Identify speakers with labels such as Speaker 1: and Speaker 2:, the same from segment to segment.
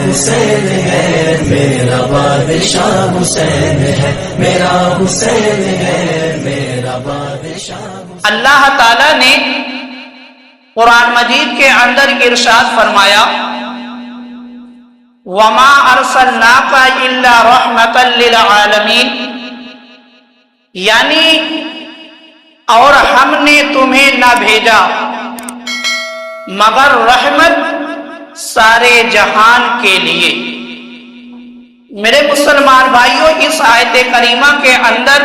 Speaker 1: حسین ہے، میرا بادشاہ حسین ہے، میرا حسین ہے، میرا بادشاہ حسین۔
Speaker 2: اللہ تعالیٰ نے قرآن مجید کے اندر ارشاد فرمایا وَمَا أَرْسَلْنَاكَ إِلَّا رَحْمَةً لِلْعَالَمِينَ، یعنی اور ہم نے تمہیں نہ بھیجا مگر رحمت سارے جہان کے لیے۔ میرے مسلمان بھائیوں، اس آیت کریمہ کے اندر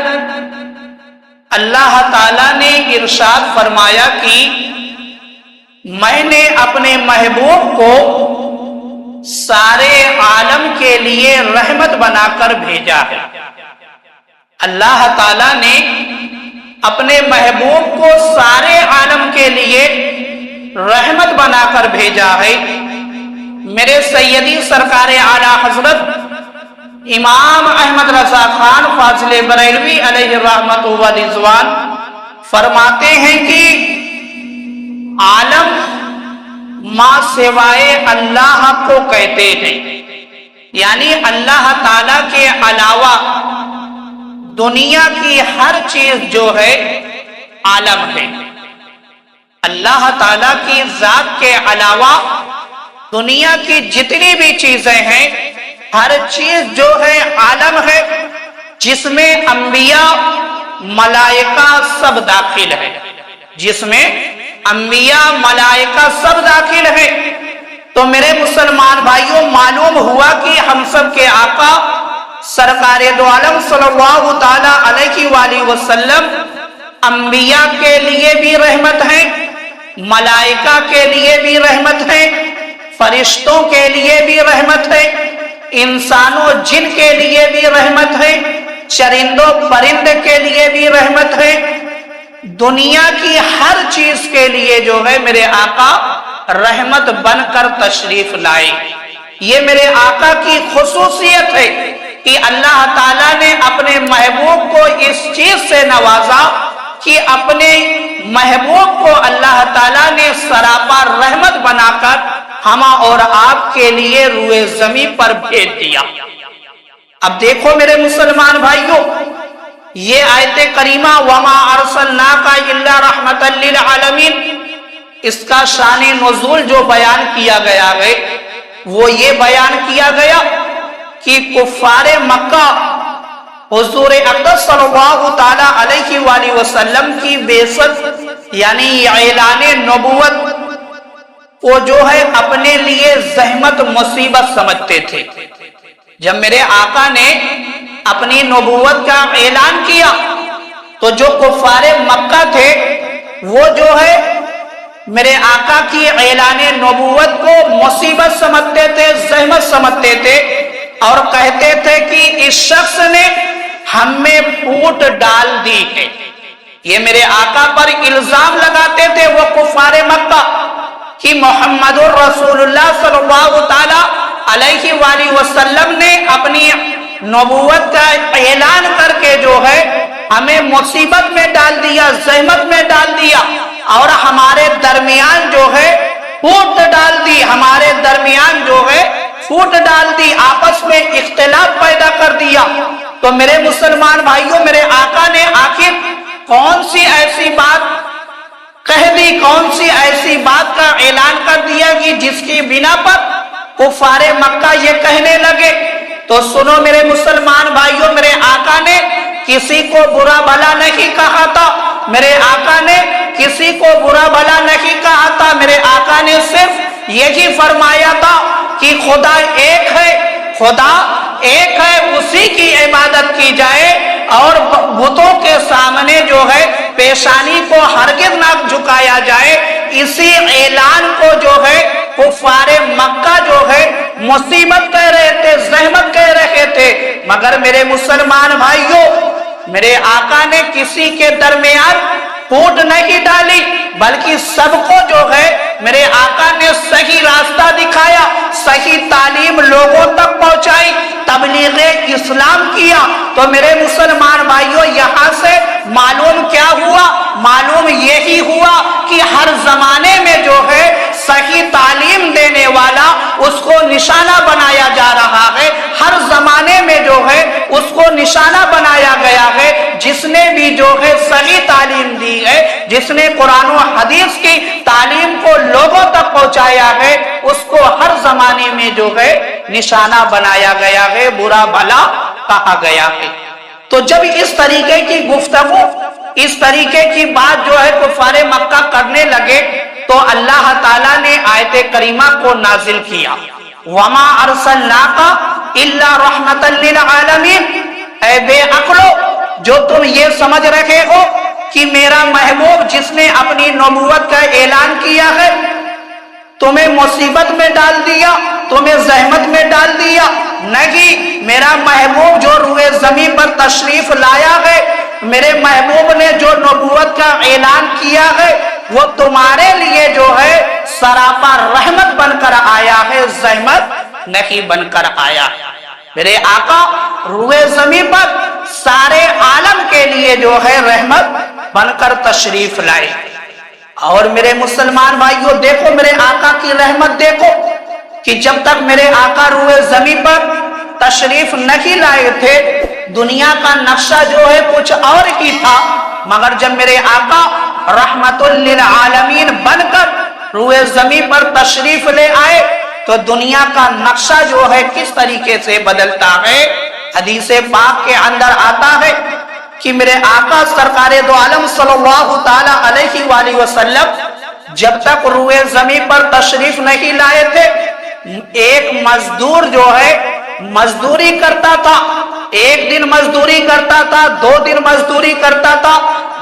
Speaker 2: اللہ تعالیٰ نے ارشاد فرمایا کہ میں نے اپنے محبوب کو سارے عالم کے لیے رحمت بنا کر بھیجا ہے۔ اللہ تعالیٰ نے اپنے محبوب کو سارے عالم کے لیے رحمت بنا کر بھیجا ہے۔ میرے سیدی سرکار اعلی حضرت امام احمد رضا خان فاضل بریلوی علیہ رحمت و رضوان فرماتے ہیں کہ عالم ما سوائے اللہ کو کہتے ہیں، یعنی اللہ تعالیٰ کے علاوہ دنیا کی ہر چیز جو ہے عالم ہے۔ اللہ تعالیٰ کی ذات کے علاوہ دنیا کی جتنی بھی چیزیں ہیں ہر چیز جو ہے عالم ہے، جس میں انبیاء ملائکہ سب داخل ہے، جس میں انبیاء ملائکہ سب داخل ہے۔ تو میرے مسلمان بھائیوں، معلوم ہوا کہ ہم سب کے آقا سرکار دو عالم صلی اللہ تعالی علیہ وآلہ وسلم انبیاء کے لیے بھی رحمت ہے، ملائکہ کے لیے بھی رحمت ہے، فرشتوں کے لیے بھی رحمت ہے، انسانوں جن کے لیے بھی رحمت ہے، چرندوں پرند کے لیے بھی رحمت ہے، دنیا کی ہر چیز کے لیے جو ہے میرے آقا رحمت بن کر تشریف لائے۔ یہ میرے آقا کی خصوصیت ہے کہ اللہ تعالیٰ نے اپنے محبوب کو اس چیز سے نوازا کہ اپنے محبوب کو اللہ تعالیٰ نے سراپا رحمت بنا کر ہم اور آپ کے لیے روئے زمین پر بھیج دیا۔ اب دیکھو میرے مسلمان بھائیوں، یہ آیت کریمہ وَمَا أَرْسَلْنَاكَ إِلَّا رَحْمَةً لِلْعَالَمِينَ، اس کا شان نزول جو بیان کیا گیا ہے وہ یہ بیان کیا گیا کہ کفار مکہ حضور اقدس صلی اللہ تعالی علیہ وآلہ وسلم کی بعثت یعنی اعلان نبوت وہ جو ہے اپنے لیے زحمت مصیبت سمجھتے تھے۔ جب میرے آقا نے اپنی نبوت کا اعلان کیا تو جو کفار مکہ تھے وہ جو ہے میرے آقا کی اعلان نبوت کو مصیبت سمجھتے تھے، زحمت سمجھتے تھے، اور کہتے تھے کہ اس شخص نے ہم میں پھوٹ ڈال دی ہے۔ یہ میرے آقا پر الزام لگاتے تھے وہ کفار مکہ کہ محمد الرسول اللہ صلی اللہ تعالی علیہ وآلہ وسلم نے اپنی نبوت کا اعلان کر کے جو ہے ہمیں مصیبت میں ڈال دیا، زحمت میں ڈال دیا، اور ہمارے درمیان جو ہے پھوٹ ڈال دی، ہمارے درمیان جو ہے پھوٹ ڈال دی، آپس میں اختلاف پیدا کر دیا۔ تو میرے مسلمان بھائیوں، میرے آقا نے آخر کون سی ایسی بات کہہ دی، کون سی ایسی بات کا اعلان کر دیا کہ جس کی بنا پر کفار مکہ یہ کہنے لگے؟ تو سنو میرے مسلمان بھائیوں، میرے آقا نے کسی کو برا بھلا نہیں کہا تھا، میرے آقا نے کسی کو برا بھلا نہیں کہا تھا، میرے آقا نے صرف یہی فرمایا تھا کہ خدا ایک ہے، خدا ایک ہے، اسی کی عبادت کی جائے، اور بتوں کے سامنے جو ہے پیشانی کو ہرگز نہ جھکایا جائے۔ اسی اعلان کو جو ہے کفار مکہ جو ہے مصیبت کہہ رہے تھے، زحمت کہہ رہے تھے، مگر میرے مسلمان بھائیوں، میرے آقا نے کسی کے درمیان پھوٹ نہیں ڈالی، بلکہ سب کو جو ہے میرے آقا نے صحیح راستہ دکھایا، صحیح تعلیم لوگوں تک پہنچائی، تبلیغ اسلام کیا۔ تو میرے مسلمان بھائیوں، یہاں سے معلوم کیا ہوا؟ معلوم یہی ہوا کہ ہر زمانے میں جو ہے صحیح تعلیم دینے والا اس کو نشانہ بنایا اس کو نشانہ بنایا گیا ہے۔ جس نے بھی جو ہے صحیح تعلیم دی ہے، جس نے قرآن و حدیث کی تعلیم کو لوگوں تک پہنچایا ہے، اس کو ہر زمانے میں جو ہے نشانہ بنایا گیا ہے، برا بھلا کہا گیا ہے۔ تو جب اس طریقے کی گفتگو، اس طریقے کی بات جو ہے کفار مکہ کرنے لگے تو اللہ تعالیٰ نے آیت کریمہ کو نازل کیا، وَمَا أَرْسَلْنَاكَ إِلَّا رَحْمَةً لِلْعَالَمِينَ۔ اے بے عقلو، جو تم یہ سمجھ رہے ہو کہ میرا محبوب جس نے اپنی نبوت کا اعلان کیا ہے تمہیں مصیبت میں ڈال دیا، تمہیں زحمت میں ڈال دیا، نہیں، میرا محبوب جو روئے زمین پر تشریف لایا ہے، میرے محبوب نے جو نبوت کا اعلان کیا ہے وہ تمہارے لیے جو ہے سراپا رحمت بن کر آیا ہے، زحمت نہیں بن کر آیا ہے۔ میرے آقا روئے زمین پر سارے عالم کے لیے جو ہے رحمت بن کر تشریف لائے۔ اور میرے مسلمان بھائیوں دیکھو میرے آقا کی رحمت دیکھو کہ جب تک میرے آقا روئے زمین پر تشریف نہیں لائے تھے دنیا کا نقشہ جو ہے کچھ اور ہی تھا، مگر جب میرے آقا رحمت للعالمین بن کر روئے زمین پر تشریف لے آئے تو دنیا کا نقشہ جو ہے کس طریقے سے بدلتا ہے۔ حدیث پاک کے اندر آتا ہے کہ میرے آقا سرکار دو عالم صلی اللہ تعالی علیہ وآلہ وسلم جب تک روئے زمین پر تشریف نہیں لائے تھے ایک مزدور جو ہے مزدوری کرتا تھا، ایک دن مزدوری کرتا تھا، 2 دن مزدوری کرتا تھا،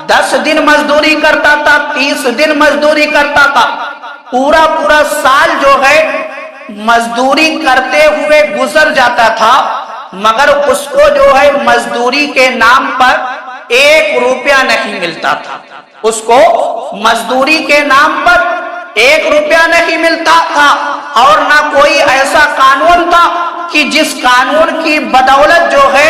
Speaker 2: 10 دن مزدوری کرتا تھا، 30 دن مزدوری کرتا تھا، پورا سال جو ہے مزدوری کرتے ہوئے گزر جاتا تھا، مگر اس کو جو ہے مزدوری کے نام پر 1 روپیہ نہیں ملتا تھا، اس کو مزدوری کے نام پر 1 روپیہ نہیں ملتا تھا۔ اور نہ کوئی ایسا قانون تھا کہ جس قانون کی بدولت جو ہے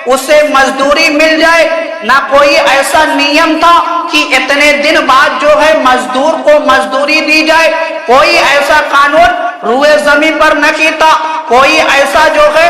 Speaker 2: اسے مزدوری مل جائے، نہ کوئی ایسا نیم تھا کہ اتنے دن بعد جو ہے مزدور کو مزدوری دی جائے، کوئی ایسا قانون روئے زمین پر نہیں تھا، کوئی ایسا جو ہے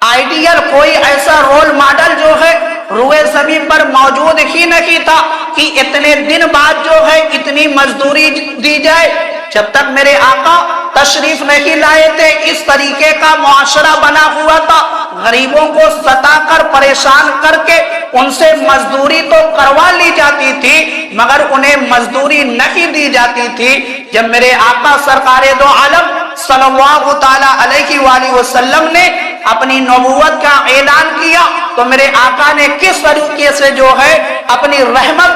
Speaker 2: آئیڈیل، کوئی ایسا رول ماڈل جو ہے روئے زمین پر موجود ہی نہیں تھا کہ اتنے دن بعد جو ہے اتنی مزدوری دی جائے۔ جب تک میرے آقا تشریف نہیں لائے تھے اس طریقے کا معاشرہ بنا ہوا تھا، غریبوں کو ستا کر پریشان کر کے ان سے مزدوری تو کروا لی جاتی تھی مگر انہیں مزدوری نہیں دی جاتی تھی۔ جب میرے آقا سرکار دو عالم صلی اللہ تعالی علیہ وآلہ وسلم نے اپنی نبوت کا اعلان کیا تو میرے آقا نے کس طریقے سے جو ہے اپنی رحمت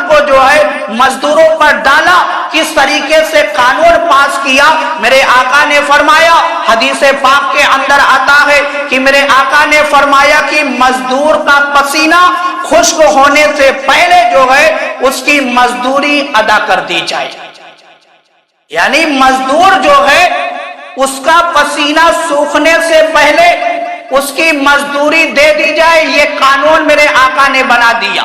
Speaker 2: کو جو ہے مزدوروں پر ڈالا، کس طریقے سے قانون پاس کیا۔ میرے آقا نے فرمایا، حدیث پاک کے اندر آتا ہے کہ میرے آقا نے فرمایا کہ مزدور کا پسینہ خشک ہونے سے پہلے جو ہے اس کی مزدوری ادا کر دی جائے، یعنی مزدور جو ہے اس کا پسینہ سوکھنے سے پہلے اس کی مزدوری دے دی جائے، یہ قانون میرے آقا نے بنا دیا۔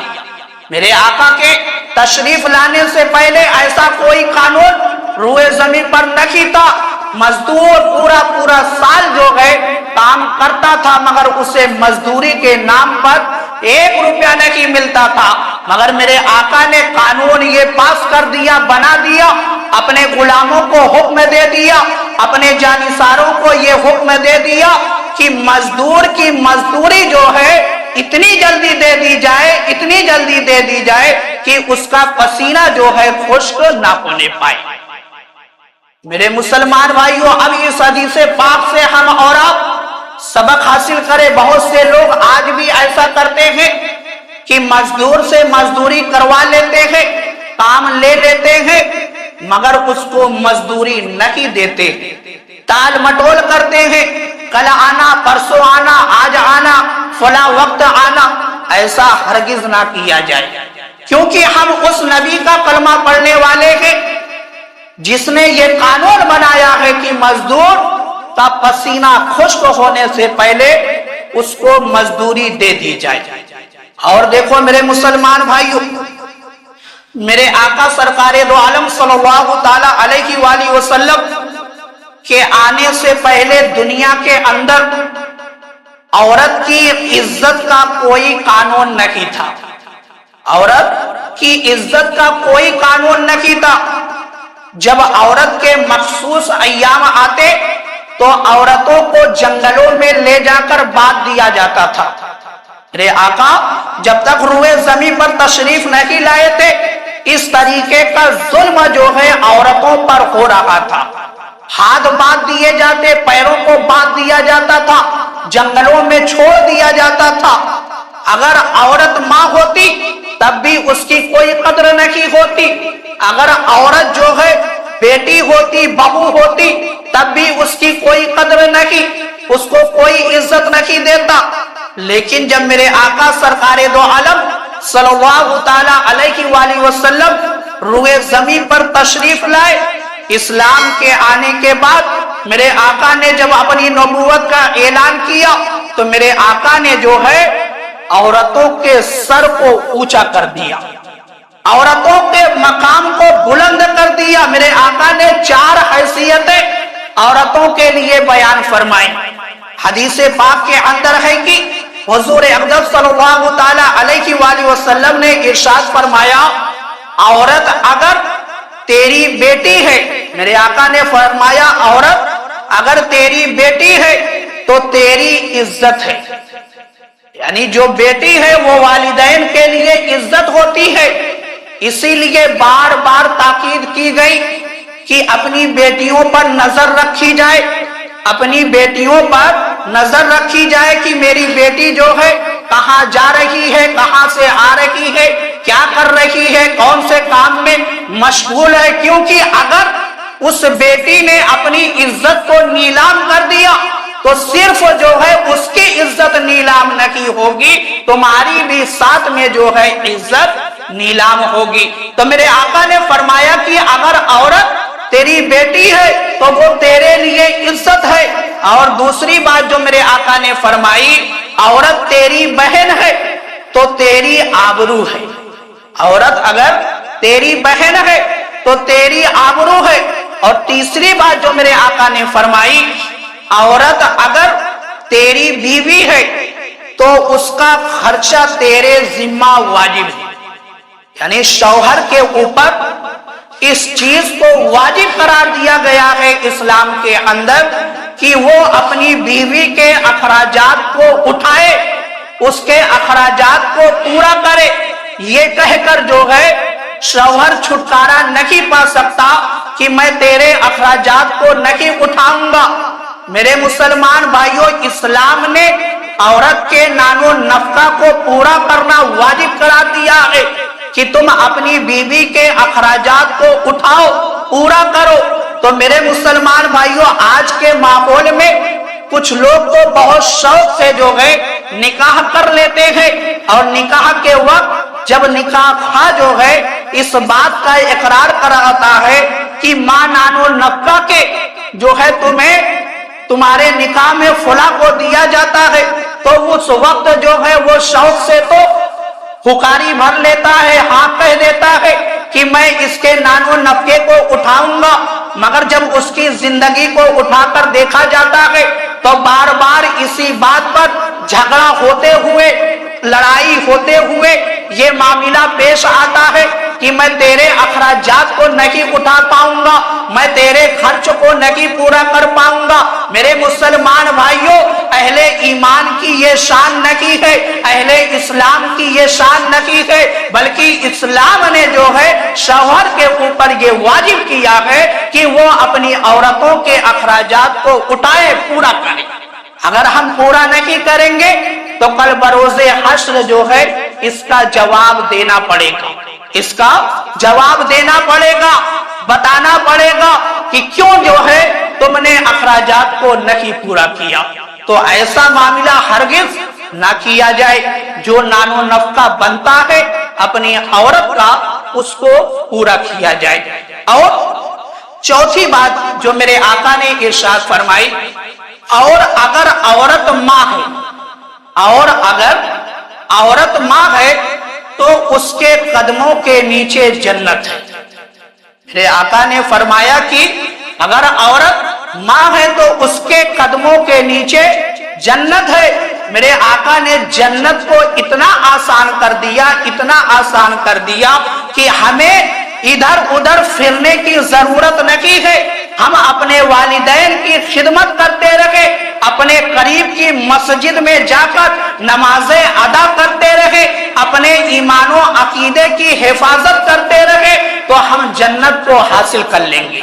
Speaker 2: میرے آقا کے تشریف لانے سے پہلے ایسا کوئی قانون روئے زمین پر نہیں تھا، مزدور پورا سال جو ہے کام کرتا تھا مگر اسے مزدوری کے نام پر 1 روپیہ نہیں ملتا تھا، مگر میرے آقا نے قانون یہ پاس کر دیا، بنا دیا، اپنے غلاموں کو حکم دے دیا، اپنے جانثاروں کو یہ حکم دے دیا کہ مزدور کی مزدوری جو ہے اتنی جلدی دے دی جائے، اتنی جلدی دے دی جائے کہ اس کا پسینہ جو ہے خشک نہ ہونے پائے۔ میرے مسلمان بھائیوں، اب اس حدیث پاک سے ہم اور آپ سبق حاصل کریں۔ بہت سے لوگ آج بھی ایسا کرتے ہیں کہ مزدور سے مزدوری کروا لیتے ہیں، کام لے لیتے ہیں مگر اس کو مزدوری نہیں دیتے، ٹال مٹول کرتے ہیں، کل آنا، پرسوں آنا، آج آنا، فلاں وقت آنا۔ ایسا ہرگز نہ کیا جائے، کیونکہ ہم اس نبی کا کلمہ پڑھنے والے ہیں جس نے یہ قانون بنایا ہے کہ مزدور کا پسینہ خشک ہونے سے پہلے اس کو مزدوری دے دی جائے۔ اور دیکھو میرے مسلمان بھائیوں، میرے آقا سرکار دو عالم صلی اللہ تعالی علیہ وآلہ وسلم کے آنے سے پہلے دنیا کے اندر عورت کی عزت کا کوئی قانون نہیں تھا، عورت کی عزت کا کوئی قانون نہیں تھا۔ جب عورت کے مخصوص ایام آتے تو عورتوں کو جنگلوں میں لے جا کر باندھ دیا جاتا تھا۔ میرے آقا جب تک روئے زمین پر تشریف نہیں لائے تھے اس طریقے کا ظلم جو ہے عورتوں پر ہو رہا تھا۔ ہاتھ باندھ دیے جاتے، پیروں کو باندھ دیا جاتا تھا، جنگلوں میں چھوڑ دیا جاتا تھا۔ اگر عورت ماں ہوتی تب بھی اس کی کوئی قدر نہیں ہوتی، اگر عورت جو ہے بیٹی ہوتی، بہو ہوتی، تب بھی اس کی کوئی قدر نہیں، اس کو کوئی عزت نہیں دیتا۔ لیکن جب میرے آقا سرکار دو عالم صلی اللہ تعالی علیہ وآلہ وسلم روئے زمین پر تشریف لائے، اسلام کے آنے کے بعد میرے آقا نے جب اپنی نبوت کا اعلان کیا تو میرے آقا نے جو ہے عورتوں کے سر کو اونچا کر دیا، عورتوں کے مقام کو بلند کر دیا۔ میرے آقا نے 4 حیثیتیں عورتوں کے لیے بیان فرمائیں۔ حدیث پاک کے اندر ہے کہ حضور اقدس صلی اللہ تعالی علیہ وآلہ وسلم نے ارشاد فرمایا، عورت اگر تیری بیٹی ہے، میرے آقا نے فرمایا عورت اگر تیری بیٹی ہے تو تیری عزت ہے، یعنی جو بیٹی ہے وہ والدین کے لیے عزت ہوتی ہے۔ اسی لیے بار بار تاکید کی گئی کہ اپنی بیٹیوں پر نظر رکھی جائے، اپنی بیٹیوں پر نظر رکھی جائے کہ میری بیٹی جو ہے کہاں جا رہی ہے، کہاں سے آ رہی ہے، کیا کر رہی ہے، کون سے کام میں مشغول ہے، کیونکہ اگر اس بیٹی نے اپنی عزت کو نیلام کر دیا تو صرف جو ہے اس کی عزت نیلام نہیں ہوگی، تمہاری بھی ساتھ میں جو ہے عزت نیلام ہوگی۔ تو میرے آقا نے فرمایا کہ اگر عورت تیری بیٹی ہے تو وہ تیرے لیے عزت ہے۔ اور دوسری بات جو میرے آقا نے فرمائی، عورت تیری بہن ہے تو تیری آبرو ہے، عورت اگر تیری بہن ہے تو تیری آبرو ہے۔ اور تیسری بات جو میرے آقا نے فرمائی، عورت اگر تیری بیوی ہے تو اس کا خرچہ تیرے ذمہ واجب ہے، یعنی شوہر کے اوپر اس چیز کو واجب قرار دیا گیا ہے اسلام کے اندر کہ وہ اپنی بیوی کے اخراجات کو اٹھائے، اس کے اخراجات کو پورا کرے۔ یہ کہہ کر جو ہے شوہر چھٹکارا نہیں پا سکتا کہ میں تیرے اخراجات کو نہیں اٹھاؤں گا۔ میرے مسلمان بھائیوں، اسلام نے عورت کے نان و نفقہ کو پورا کرنا واجب قرار دیا ہے کہ تم اپنی بیوی کے اخراجات کو اٹھاؤ، پورا کرو۔ تو میرے مسلمان بھائیوں، آج کے ماحول میں کچھ لوگ تو بہت شوق سے جو ہے نکاح کر لیتے ہیں، اور نکاح کے وقت جب نکاح خواہ جو ہے اس بات کا اقرار کراتا ہے کہ ماں نان و نفقہ کے جو ہے تمہارے نکاح میں فلاں کو دیا جاتا ہے، تو اس وقت جو ہے وہ شوق سے تو پکاری بھر لیتا ہے، ہاں کہہ دیتا ہے کہ میں اس کے نان و نفقے کو اٹھاؤں گا، مگر جب اس کی زندگی کو اٹھا کر دیکھا جاتا ہے تو بار بار اسی بات پر جھگڑا ہوتے ہوئے، لڑائی ہوتے ہوئے یہ معاملہ پیش آتا ہے کہ میں تیرے اخراجات کو نہیں اٹھا پاؤں گا، میں تیرے خرچ کو نہیں پورا کر پاؤں گا۔ میرے مسلمان بھائیوں، اہل ایمان کی یہ شان نہیں ہے، اہل اسلام کی یہ شان نہیں ہے، بلکہ اسلام نے جو ہے شوہر کے اوپر یہ واجب کیا ہے کہ وہ اپنی عورتوں کے اخراجات کو اٹھائے، پورا کرے۔ اگر ہم پورا نہیں کریں گے تو کل بروز حشر جو ہے اس کا جواب دینا پڑے گا، اس کا جواب دینا پڑے گا، بتانا پڑے گا کہ کیوں جو ہے تم نے اخراجات کو نہیں پورا کیا۔ تو ایسا معاملہ ہرگز نہ کیا جائے، جو نان و نفقہ بنتا ہے اپنی عورت کا اس کو پورا کیا جائے۔ اور چوتھی بات جو میرے آقا نے ارشاد فرمائی، اور اگر عورت ماں ہے، اور اگر عورت ماں ہے تو اس کے قدموں کے نیچے جنت ہے۔ میرے آقا نے فرمایا کہ اگر عورت ماں ہے تو اس کے قدموں کے نیچے جنت ہے۔ میرے آقا نے جنت کو اتنا آسان کر دیا، اتنا آسان کر دیا کہ ہمیں ادھر ادھر پھرنے کی ضرورت نہیں ہے۔ ہم اپنے والدین کی خدمت کرتے رہے، اپنے قریب کی مسجد میں جا کر نمازیں ادا کرتے رہے، اپنے ایمان و عقیدے کی حفاظت کرتے رہے، تو ہم جنت کو حاصل کر لیں گے۔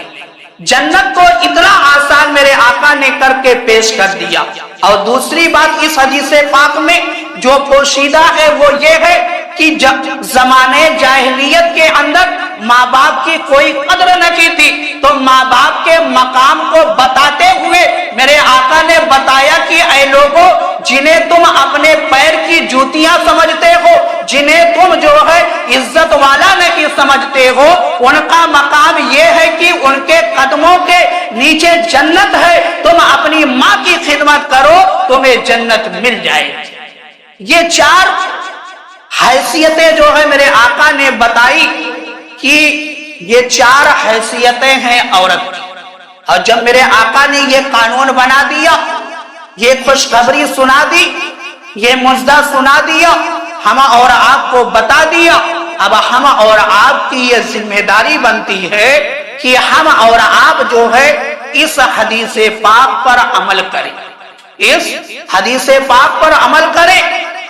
Speaker 2: جنت کو اتنا آسان میرے آقا نے کر کے پیش کر دیا۔ اور دوسری بات اس حدیث پاک میں جو پوشیدہ ہے وہ یہ ہے کہ زمانے جاہلیت کے اندر ماں باپ کی کوئی قدر نہیں تھی، تو ماں باپ کے مقام کو بتاتے ہوئے میرے آقا نے بتایا کہ اے لوگوں، جنہیں تم اپنے پیر کی جوتیاں سمجھتے ہو، جنہیں تم جو ہے عزت والا نہیں سمجھتے ہو، ان کا مقام یہ ہے کہ ان کے قدموں کے نیچے جنت ہے۔ تم اپنی ماں کی خدمت کرو، تمہیں جنت مل جائے۔ یہ چار حیثیتیں جو ہے میرے آقا نے بتائی کہ یہ چار حیثیتیں ہیں عورت کی۔ اور جب میرے آقا نے یہ قانون بنا دیا، یہ خوشخبری سنا دی، یہ مژدہ سنا دیا، ہم اور آپ کو بتا دیا، اب ہم اور آپ کی یہ ذمہ داری بنتی ہے کہ ہم اور آپ جو ہے اس حدیث پاک پر عمل کریں، اس حدیث پاک پر عمل کریں،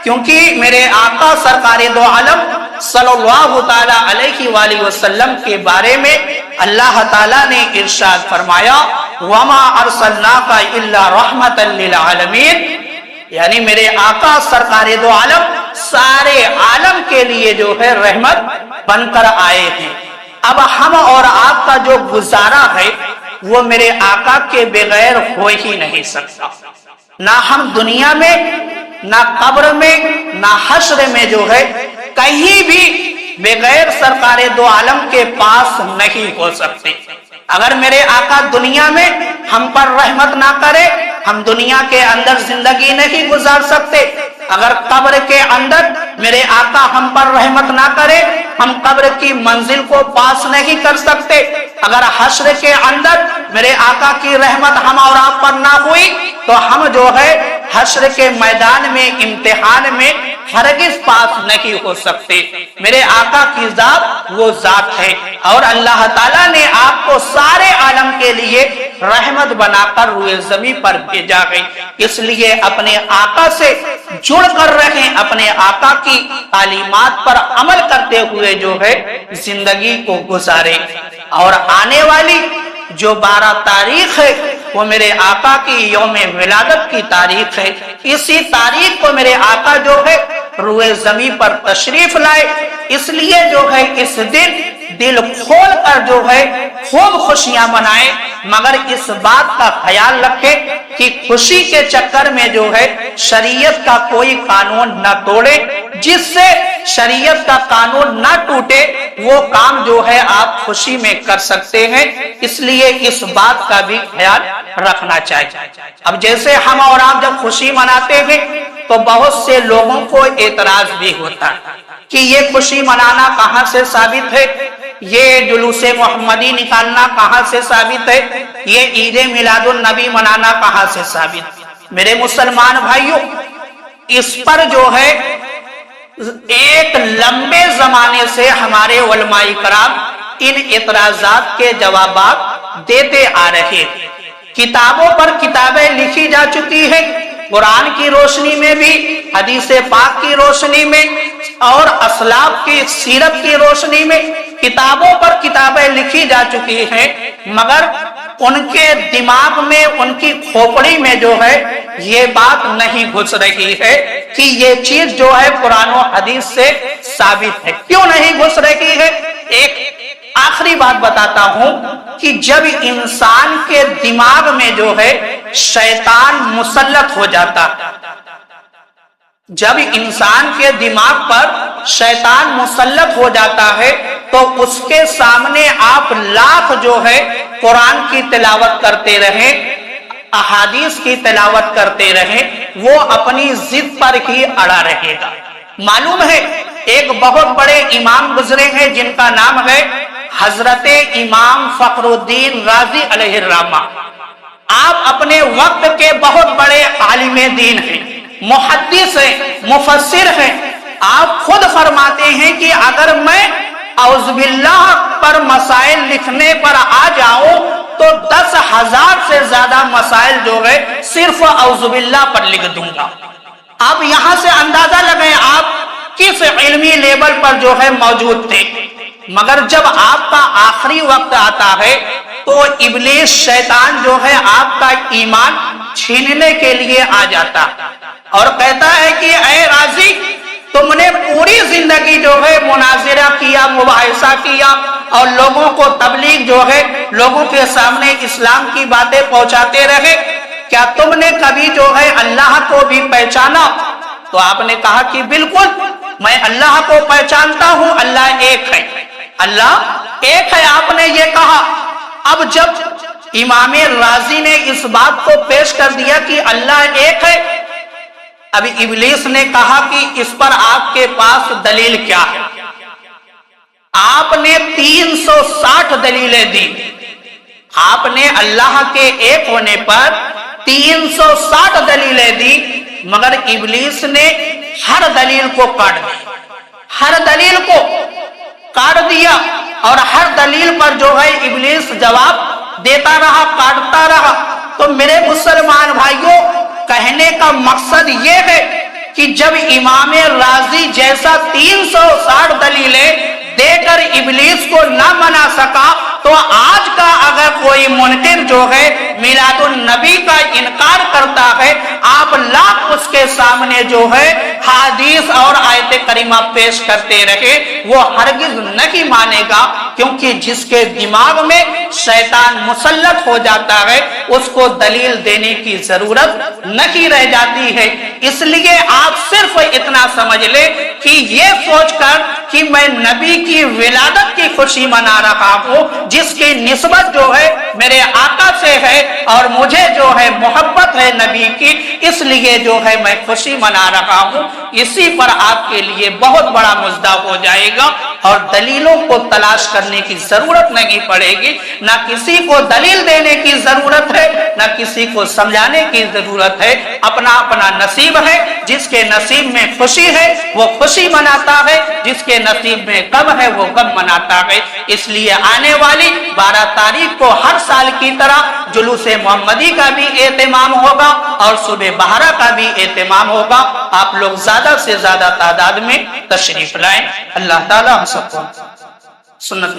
Speaker 2: کیونکہ میرے آقا سرکار دو عالم صلی اللہ تعالی علیہ وآلہ وسلم کے بارے میں اللہ تعالیٰ نے ارشاد فرمایا وَمَا أَرْسَلْنَاكَ إِلَّا رَحْمَةً لِّلْعَالَمِينَ، یعنی میرے آقا سرکار دو عالم سارے عالم کے لیے جو ہے رحمت بن کر آئے ہیں۔ اب ہم اور آپ کا جو گزارا ہے وہ میرے آقا کے بغیر ہو ہی نہیں سکتا۔ نہ ہم دنیا میں، نہ قبر میں، نہ حشر میں جو ہے کہیں بھی بغیر سرکار دو عالم کے پاس نہیں ہو سکتے۔ اگر میرے آقا دنیا میں ہم پر رحمت نہ کرے، ہم دنیا کے اندر زندگی نہیں گزار سکتے۔ اگر قبر کے اندر میرے آقا ہم پر رحمت نہ کرے، ہم قبر کی منزل کو پاس نہیں کر سکتے۔ اگر حشر کے اندر میرے آقا کی رحمت ہم اور آپ پر نہ ہوئی تو ہم جو ہے حشر کے میدان میں، امتحان میں ہرگز پاس نہیں ہو سکتے۔ میرے آقا کی ذات وہ ذات ہے، اور اللہ تعالیٰ نے آپ کو سارے عالم کے لیے رحمت بنا کر روئے زمین پر بھیجا گئی۔ اس لیے اپنے آقا سے جڑ کر رہیں، اپنے آقا کی تعلیمات پر عمل کرتے ہوئے جو ہے زندگی کو گزارے۔ اور آنے والی جو 12 تاریخ ہے وہ میرے آقا کی یوم ولادت کی تاریخ ہے۔ اسی تاریخ کو میرے آقا جو ہے روئے زمین پر تشریف لائے، اس لیے جو ہے اس دن دل کھول کر جو ہے خوب خوشیاں منائے، مگر اس بات کا خیال رکھے کہ خوشی کے چکر میں جو ہے شریعت کا کوئی قانون نہ توڑے، جس سے شریعت کا قانون نہ ٹوٹے وہ کام جو ہے آپ خوشی میں کر سکتے ہیں۔ اس لیے اس بات کا بھی خیال رکھنا چاہیے۔ اب جیسے ہم اور آپ جب خوشی مناتے ہیں تو بہت سے لوگوں کو اعتراض بھی ہوتا ہے کہ یہ خوشی منانا کہاں سے ثابت ہے، یہ جلوس محمدی نکالنا کہاں سے ثابت ہے، یہ عید میلاد النبی منانا کہاں سے ثابت ہے۔ میرے مسلمان بھائیوں، اس پر جو ہے ایک لمبے زمانے سے ہمارے علماء کرام ان اعتراضات کے جوابات دیتے آ رہے ہیں۔ کتابوں پر کتابیں لکھی جا چکی ہیں، قرآن کی روشنی میں بھی، حدیث پاک کی روشنی میں، اور اسلاف کی سیرت کی روشنی میں کتابوں پر کتابیں لکھی جا چکی ہیں، مگر ان کے دماغ میں، ان کی کھوپڑی میں جو ہے یہ بات نہیں گھس رہی ہے کہ یہ چیز جو ہے قرآن و حدیث سے ثابت ہے۔ کیوں نہیں گھس رہی ہے؟ ایک آخری بات بتاتا ہوں کہ جب انسان کے دماغ میں جو ہے شیطان مسلط ہو جاتا، جب انسان کے دماغ پر شیطان مسلط ہو جاتا ہے تو اس کے سامنے آپ لاکھ جو ہے قرآن کی تلاوت کرتے رہیں، احادیث کی تلاوت کرتے رہیں، وہ اپنی ضد پر ہی اڑا رہے گا۔ معلوم ہے ایک بہت بڑے امام گزرے ہیں جن کا نام ہے حضرت امام فخر الدین رازی علیہ الرحمہ۔ آپ اپنے وقت کے بہت بڑے عالم دین ہیں، محدث ہیں، مفسر ہیں، آپ خود فرماتے ہیں کہ اگر میں اعوذ باللہ پر مسائل لکھنے پر آ جاؤں تو 10,000 سے زیادہ مسائل جو ہے صرف اعوذ باللہ پر لکھ دوں گا۔ آپ یہاں سے اندازہ لگائیں آپ کس علمی لیول پر جو ہے موجود تھے، مگر جب آپ کا آخری وقت آتا ہے تو ابلیس شیطان جو ہے آپ کا ایمان چھیننے کے لیے آ جاتا اور کہتا ہے کہ اے راضی، تم نے پوری زندگی جو ہے مناظرہ کیا، مباحثہ کیا اور لوگوں کو تبلیغ جو ہے لوگوں کے سامنے اسلام کی باتیں پہنچاتے رہے، کیا تم نے کبھی جو ہے اللہ کو بھی پہچانا؟ تو آپ نے کہا کہ بالکل میں اللہ کو پہچانتا ہوں، اللہ ایک ہے، اللہ ایک ہے۔ آپ نے یہ کہا۔ اب جب امام رازی نے اس بات کو پیش کر دیا کہ اللہ ایک ہے، اب ابلیس نے کہا کہ اس پر آپ کے پاس دلیل کیا ہے؟ آپ نے 360 دلیلیں دی، آپ نے اللہ کے ایک ہونے پر 360 دلیلیں دی، مگر ابلیس نے ہر دلیل کو کاٹ دیا، ہر دلیل کو کاٹ دیا اور ہر دلیل پر جو ہے ابلیس جواب دیتا رہا، کاٹتا رہا۔ تو میرے مسلمان بھائیوں، کہنے کا مقصد یہ ہے کہ جب امام رازی جیسا 360 دلیلیں دے کر ابلیس کو نہ منا سکا، تو آج کا اگر کوئی منکر جو ہے میلاد النبی کا انکار کرتا ہے، آپ لاکھ اس کے سامنے جو ہے حدیث اور آیت کریمہ پیش کرتے رہے، وہ ہرگز نہیں مانے گا، کیونکہ جس کے دماغ میں شیطان مسلط ہو جاتا ہے اس کو دلیل دینے کی ضرورت نہیں رہ جاتی ہے۔ اس لیے آپ صرف اتنا سمجھ لیں کہ یہ سوچ کر کہ میں نبی کی ولادت کی خوشی منا رہا ہوں، جس کی نسبت جو ہے میرے آقا سے ہے اور مجھے جو ہے محبت ہے نبی کی، اس لیے جو ہے میں خوشی منا رہا ہوں، اسی پر آپ کے لیے بہت بڑا مزدہ ہو جائے گا اور دلیلوں کو تلاش کرنے کی ضرورت نہیں پڑے گی، نہ کسی کو دلیل دینے کی ضرورت ہے، نہ کسی کو سمجھانے کی ضرورت ہے۔ اپنا اپنا نصیب ہے، جس کے نصیب میں خوشی ہے وہ خوشی مناتا ہے، جس کے نصیب میں غم ہے وہ غم مناتا ہے۔ اس لیے آنے والی 12 تاریخ کو ہر سال کی طرح جلوس محمدی کا بھی اہتمام ہوگا اور صبح بہارا کا بھی اہتمام ہوگا۔ آپ لوگ زیادہ سے زیادہ تعداد میں تشریف لائیں۔ اللہ تعالی ہم سب کو سنت